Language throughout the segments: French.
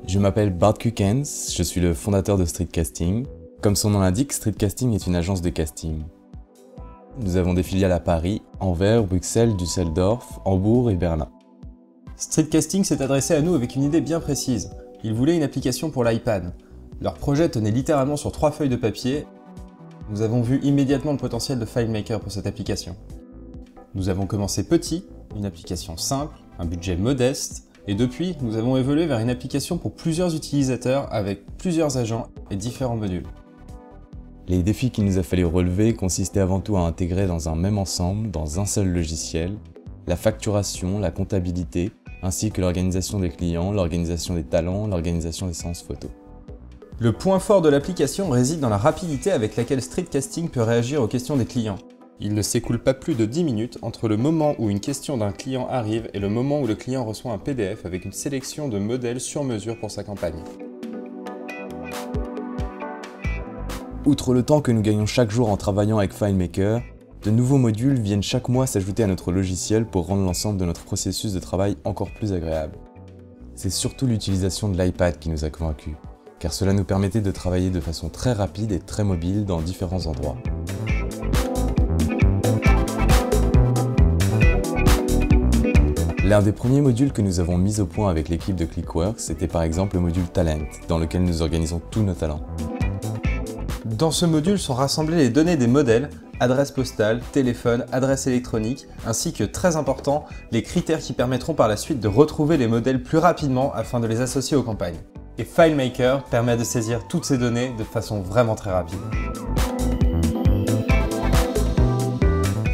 Je m'appelle Bart Kukens, je suis le fondateur de Streetcasting. Comme son nom l'indique, Streetcasting est une agence de casting. Nous avons des filiales à Paris, Anvers, Bruxelles, Düsseldorf, Hambourg et Berlin. Streetcasting s'est adressé à nous avec une idée bien précise. Ils voulaient une application pour l'iPad. Leur projet tenait littéralement sur 3 feuilles de papier. Nous avons vu immédiatement le potentiel de FileMaker pour cette application. Nous avons commencé petit, une application simple, un budget modeste, et depuis, nous avons évolué vers une application pour plusieurs utilisateurs avec plusieurs agents et différents modules. Les défis qu'il nous a fallu relever consistaient avant tout à intégrer dans un même ensemble, dans un seul logiciel, la facturation, la comptabilité, ainsi que l'organisation des clients, l'organisation des talents, l'organisation des séances photos. Le point fort de l'application réside dans la rapidité avec laquelle Streetcasting peut réagir aux questions des clients. Il ne s'écoule pas plus de 10 minutes entre le moment où une question d'un client arrive et le moment où le client reçoit un PDF avec une sélection de modèles sur mesure pour sa campagne. Outre le temps que nous gagnons chaque jour en travaillant avec FileMaker, de nouveaux modules viennent chaque mois s'ajouter à notre logiciel pour rendre l'ensemble de notre processus de travail encore plus agréable. C'est surtout l'utilisation de l'iPad qui nous a convaincus, car cela nous permettait de travailler de façon très rapide et très mobile dans différents endroits. L'un des premiers modules que nous avons mis au point avec l'équipe de Clickworks était par exemple le module Talent, dans lequel nous organisons tous nos talents. Dans ce module sont rassemblées les données des modèles, adresse postale, téléphone, adresse électronique, ainsi que, très important, les critères qui permettront par la suite de retrouver les modèles plus rapidement afin de les associer aux campagnes. Et FileMaker permet de saisir toutes ces données de façon vraiment très rapide.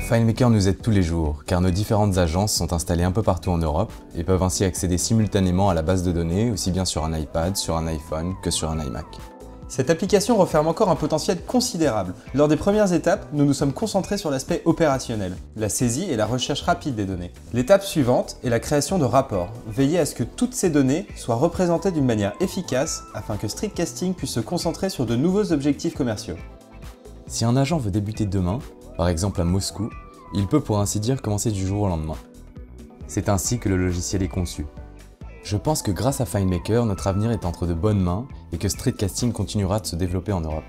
FileMaker nous aide tous les jours, car nos différentes agences sont installées un peu partout en Europe et peuvent ainsi accéder simultanément à la base de données, aussi bien sur un iPad, sur un iPhone que sur un iMac. Cette application referme encore un potentiel considérable. Lors des premières étapes, nous nous sommes concentrés sur l'aspect opérationnel, la saisie et la recherche rapide des données. L'étape suivante est la création de rapports. Veiller à ce que toutes ces données soient représentées d'une manière efficace afin que Streetcasting puisse se concentrer sur de nouveaux objectifs commerciaux. Si un agent veut débuter demain, par exemple à Moscou, il peut pour ainsi dire commencer du jour au lendemain. C'est ainsi que le logiciel est conçu. Je pense que grâce à FileMaker, notre avenir est entre de bonnes mains et que Streetcasting continuera de se développer en Europe.